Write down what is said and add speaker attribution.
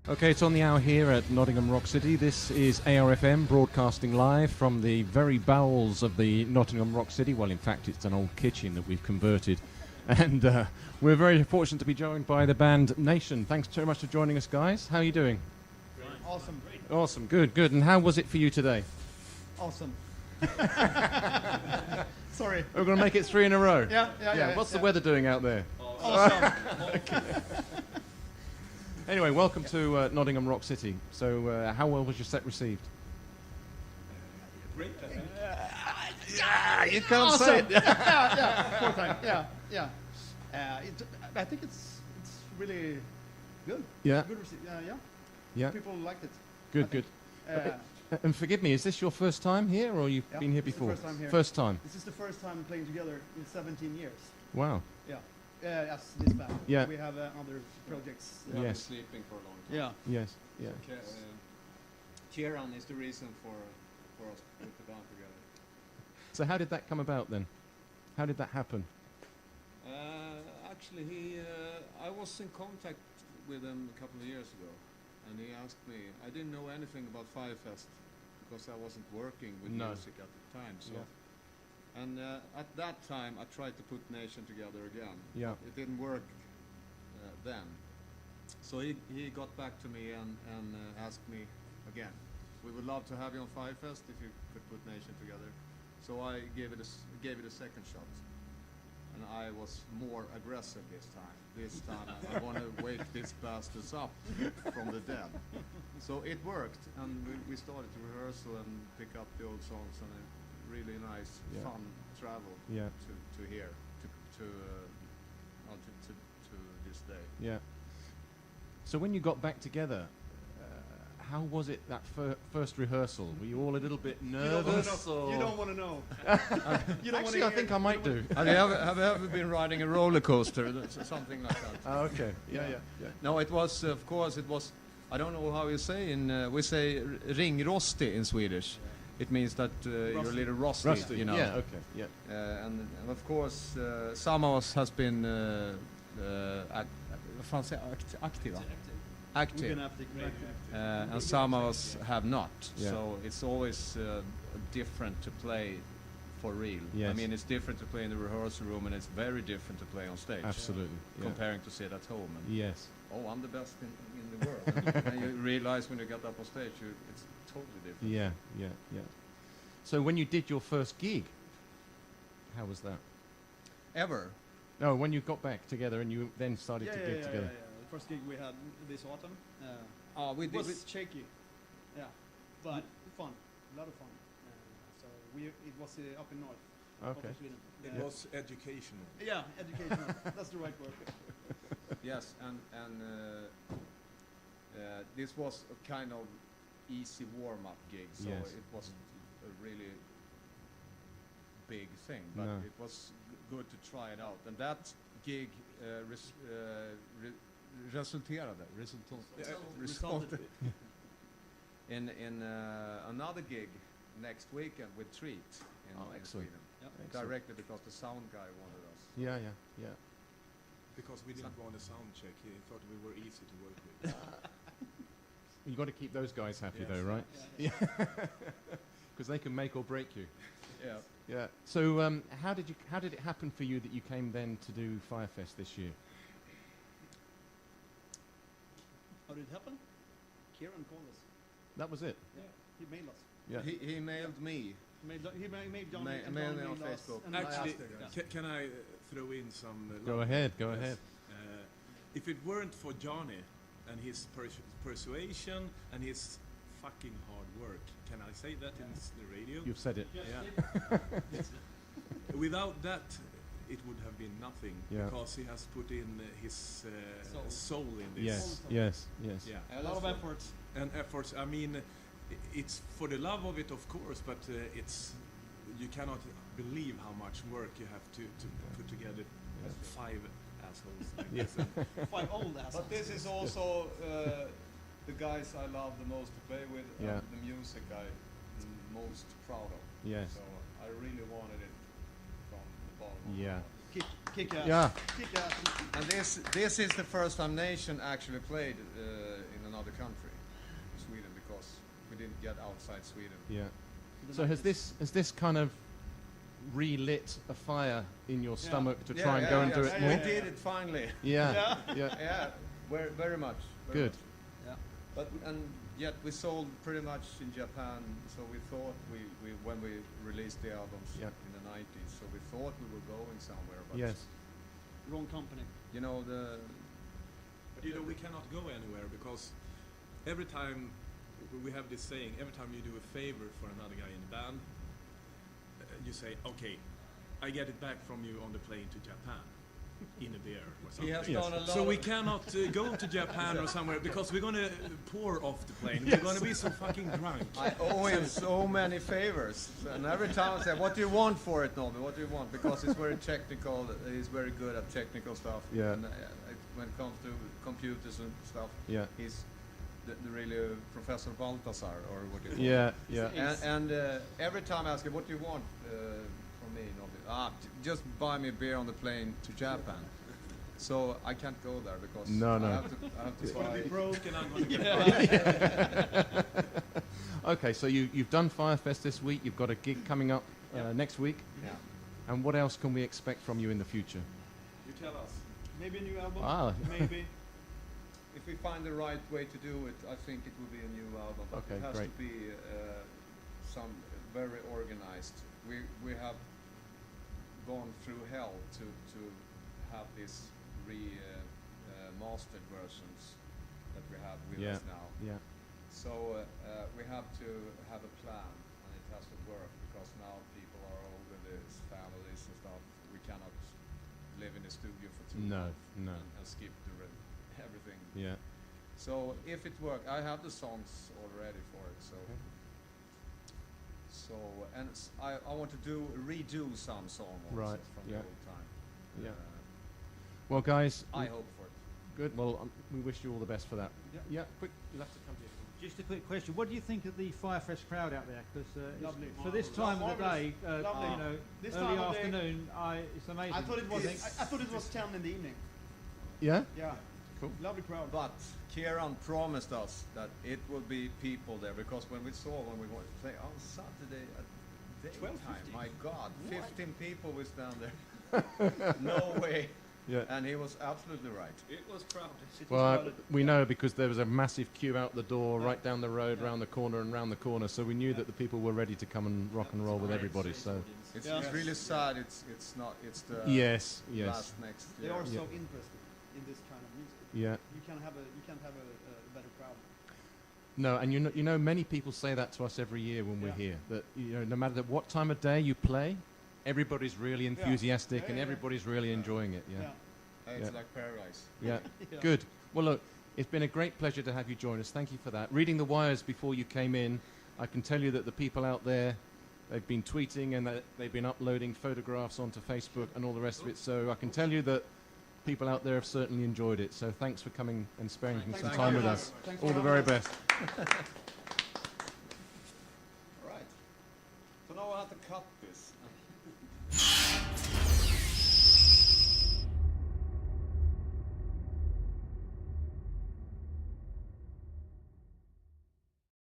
Speaker 1: Okay, it's on the hour here at Nottingham Rock City. This is ARFM broadcasting live from the very bowels of the Nottingham Rock City. Well, in fact, it's an old kitchen that we've converted. And we're very fortunate to be joined by the band Nation. Thanks very much for joining us, guys. How are you doing?
Speaker 2: Awesome.
Speaker 1: Awesome, good, good. And how was it for you today?
Speaker 2: Awesome. Sorry.
Speaker 1: We're going to make it 3 in a row.
Speaker 2: Yeah.
Speaker 1: What's the weather doing out there?
Speaker 2: Awesome.
Speaker 1: Anyway, welcome to Nottingham Rock City. So, how well was your set received?
Speaker 3: Great, I think.
Speaker 1: Yeah, you can't
Speaker 2: Awesome.
Speaker 1: say it.
Speaker 2: Yeah. 4 times. Yeah. I think it's really good.
Speaker 1: Yeah.
Speaker 2: Good yeah.
Speaker 1: Yeah.
Speaker 2: People liked it.
Speaker 1: Good, good. And forgive me, is this your first time here, or you've been here
Speaker 2: this is the
Speaker 1: before?
Speaker 2: first time here.
Speaker 1: First time.
Speaker 2: This is the first time playing together in 17 years.
Speaker 1: Wow.
Speaker 2: Yeah. As this band.
Speaker 1: Yeah.
Speaker 2: We have other projects.
Speaker 3: We have been
Speaker 1: Yes.
Speaker 3: sleeping for a long time.
Speaker 2: Yeah.
Speaker 1: Yes. Yeah.
Speaker 3: Kieran is the reason for us to put the band together.
Speaker 1: So, how did that come about then? How did that happen?
Speaker 3: Actually, I was in contact with him a couple of years ago, and he asked me. I didn't know anything about Firefest because I wasn't working with
Speaker 1: No.
Speaker 3: music at the time. So,
Speaker 1: Yeah.
Speaker 3: and at that time, I tried to put Nation together again.
Speaker 1: Yeah.
Speaker 3: It didn't work then. So he got back to me and asked me again. We would love to have you on Firefest if you could put Nation together. So I gave it a second shot, and I was more aggressive this time. This time I want to wake these bastards up from the dead. So it worked, and we started to rehearsal and pick up the old songs, and a really nice, fun travel
Speaker 1: Yeah.
Speaker 3: to here to this day.
Speaker 1: Yeah. So, when you got back together, how was it that first rehearsal? Were you all a little bit nervous?
Speaker 2: You don't want to know.
Speaker 1: Actually, I think I might do.
Speaker 3: Have you ever been riding a roller coaster? Something like that.
Speaker 1: Oh, okay. Yeah.
Speaker 3: No, it was, of course, it was, I don't know how you say, we say ringrostig in Swedish. It means that you're a little rusty, you know.
Speaker 1: Yeah, okay, yeah.
Speaker 3: And of course, some of us has been active.
Speaker 2: We've been active.
Speaker 3: And some of us have not.
Speaker 1: Yeah.
Speaker 3: So it's always different to play for real.
Speaker 1: Yes.
Speaker 3: I mean, it's different to play in the rehearsal room, and it's very different to play on stage.
Speaker 1: Absolutely. Yeah.
Speaker 3: Comparing to sit at home. And
Speaker 1: Yes.
Speaker 3: oh, I'm the best in the world. And you realize when you get up on stage, it's totally different.
Speaker 1: Yeah. So, when you did your first gig, how was that?
Speaker 3: Ever.
Speaker 1: No, when you got back together and you then started to gig together.
Speaker 2: Yeah. The first gig we had this autumn.
Speaker 3: We
Speaker 2: It
Speaker 3: did.
Speaker 2: was shaky, but fun, a lot of fun. So it was up in north,
Speaker 1: Okay.
Speaker 2: of Sweden.
Speaker 4: It was educational.
Speaker 2: Yeah, educational. That's the right word.
Speaker 3: Yes, and this was a kind of easy warm-up gig, so
Speaker 1: Yes.
Speaker 3: it wasn't a really big thing, but
Speaker 1: No.
Speaker 3: it was good to try it out. And that gig resulted in another gig next weekend with Treat in
Speaker 1: Excellent.
Speaker 3: Sweden.
Speaker 1: Excellent.
Speaker 3: Directly because the sound guy wanted us.
Speaker 1: Yeah.
Speaker 4: Because we didn't want a sound check. He thought we were easy to work with.
Speaker 1: You got to keep those guys happy,
Speaker 4: Yes.
Speaker 1: though, right?
Speaker 2: Yeah.
Speaker 1: Because they can make or break you.
Speaker 3: Yeah.
Speaker 1: Yeah. So, how did it happen for you that you came then to do Firefest this year?
Speaker 2: How did it happen? Kieran called us.
Speaker 1: That was it.
Speaker 2: Yeah, he mailed us.
Speaker 1: Yeah.
Speaker 3: He mailed me.
Speaker 2: He made Johnny and
Speaker 3: Mail
Speaker 2: Johnny
Speaker 3: me on
Speaker 2: mailed us,
Speaker 3: Facebook.
Speaker 2: and I
Speaker 4: Actually,
Speaker 2: asked her.
Speaker 4: can I throw in some...
Speaker 1: Go ahead. Go ahead.
Speaker 4: If it weren't for Johnny and his persuasion and his fucking hard work, can I say that in the radio?
Speaker 1: You've said it.
Speaker 4: Yeah. Without that, it would have been nothing,
Speaker 1: Yeah.
Speaker 4: because he has put in his soul in this.
Speaker 1: Yes.
Speaker 4: Yeah.
Speaker 2: A lot of effort.
Speaker 4: And efforts. I mean, it's for the love of it, of course, but you cannot believe how much work you have to put together 5 assholes like this.
Speaker 2: 5 old assholes.
Speaker 3: But this is also the guys I love the most to play with,
Speaker 1: Yeah.
Speaker 3: and the music I'm most proud of.
Speaker 1: Yes.
Speaker 3: So I really wanted it from the bottom of my
Speaker 1: Yeah.
Speaker 3: heart.
Speaker 2: Kick ass.
Speaker 1: Yeah.
Speaker 2: Kick ass.
Speaker 3: And this is the first time Nation actually played in another country, Sweden, because we didn't get outside Sweden.
Speaker 1: Yeah. So has this kind of relit a fire in your stomach to try and go and do it more?
Speaker 3: We did it finally.
Speaker 1: Yeah. Yeah.
Speaker 3: Yeah, very much. Very
Speaker 1: Good.
Speaker 3: much.
Speaker 2: Yeah.
Speaker 3: But and yet we sold pretty much in Japan. So we thought we when we released the albums in the 90s, so we thought we were going somewhere. But
Speaker 1: Yes.
Speaker 2: Wrong company.
Speaker 3: you know
Speaker 4: But you know, we cannot go anywhere because every time we have this saying, every time you do a favor for another guy in the band, you say, okay, I get it back from you on the plane to Japan in a beer or something.
Speaker 3: he has done a lot.
Speaker 4: So we cannot go to Japan or somewhere because we're going to pour off the plane. We're going to be so fucking drunk.
Speaker 3: I owe him so many favors, and every time I say, "What do you want for it, Nobby? What do you want?" Because it's very technical. He's very good at technical stuff.
Speaker 1: Yeah.
Speaker 3: And when it comes to computers and stuff,
Speaker 1: Yeah.
Speaker 3: he's the really Professor Baltasar or what do you call
Speaker 1: Yeah. Yeah.
Speaker 3: And every time I ask him, "What do you want from me, Nobby?" Just buy me a beer on the plane to Japan. So I can't go there because
Speaker 1: No.
Speaker 3: I have to
Speaker 4: It's going to
Speaker 3: buy.
Speaker 4: be broke and I'm going to get
Speaker 1: Okay, so you've done Firefest this week. You've got a gig coming up next week.
Speaker 3: Yeah.
Speaker 1: And what else can we expect from you in the future?
Speaker 4: You tell us.
Speaker 2: Maybe a new album.
Speaker 1: Ah.
Speaker 2: Maybe.
Speaker 3: If we find the right way to do it, I think it will be a new album. But
Speaker 1: Okay,
Speaker 3: it has
Speaker 1: great.
Speaker 3: to be some very organized. We have gone through hell to have these mastered versions that we have with us now.
Speaker 1: Yeah.
Speaker 3: So we have to have a plan, and it has to work because now people are older, there's families and stuff. We cannot live in the studio for too
Speaker 1: No,
Speaker 3: long
Speaker 1: no.
Speaker 3: and skip everything.
Speaker 1: Yeah.
Speaker 3: So if it works, I have the songs already for it. So and I want to redo some song also
Speaker 1: Right,
Speaker 3: from
Speaker 1: yeah.
Speaker 3: the old time.
Speaker 1: Yeah. Well, guys,
Speaker 3: I hope for it.
Speaker 1: good. Well, we wish you all the best for that.
Speaker 2: Yeah.
Speaker 1: Yeah. Quick, you'll have to come here.
Speaker 5: Just a quick question. What do you think of the Firefest crowd out there? Because
Speaker 2: Lovely.
Speaker 5: for this time of the day,
Speaker 2: Lovely.
Speaker 5: you know,
Speaker 2: This
Speaker 5: early
Speaker 2: time of day-
Speaker 5: afternoon, it's amazing.
Speaker 2: I thought it was.
Speaker 5: think.
Speaker 2: I thought it was 10 in the evening.
Speaker 1: Yeah.
Speaker 2: Yeah.
Speaker 1: Cool.
Speaker 2: Lovely crowd.
Speaker 3: But Kieran promised us that it will be people there because when we wanted to play on Saturday at daytime,
Speaker 2: 12:15.
Speaker 3: my God, 15 people was down there. No way.
Speaker 1: Yeah.
Speaker 3: And he was absolutely right.
Speaker 4: It was crowded.
Speaker 1: Well, we know because there was a massive queue out the door, right down the road, round the corner and round the corner. So we knew that the people were ready to come and rock and roll with everybody. So
Speaker 3: It's
Speaker 2: Yeah.
Speaker 3: really sad. It's not. It's the
Speaker 1: yes, yes,
Speaker 3: last next
Speaker 2: They
Speaker 3: year.
Speaker 2: are so
Speaker 1: Yeah.
Speaker 2: interested in this kind of music.
Speaker 1: yeah.
Speaker 2: You can't have a better crowd.
Speaker 1: No, and you know, many people say that to us every year when we're
Speaker 2: Yeah.
Speaker 1: here. That no matter what time of day you play, everybody's really enthusiastic
Speaker 2: Yeah,
Speaker 1: and
Speaker 2: yeah.
Speaker 1: everybody's really enjoying it. Yeah.
Speaker 3: It's
Speaker 1: Yeah.
Speaker 3: like paradise.
Speaker 1: Yeah.
Speaker 2: Yeah.
Speaker 1: Good. Well, look, it's been a great pleasure to have you join us. Thank you for that. Reading the wires before you came in, I can tell you that the people out there, they've been tweeting and that they've been uploading photographs onto Facebook and all the rest of it. So I can tell you that people out there have certainly enjoyed it. So thanks for coming and spending
Speaker 2: Thanks
Speaker 1: some
Speaker 2: for
Speaker 1: time with
Speaker 2: having
Speaker 1: us.
Speaker 2: us. Thanks
Speaker 1: All
Speaker 2: for
Speaker 1: the very
Speaker 2: having us.
Speaker 1: best.
Speaker 3: Right. So now I have to cut this.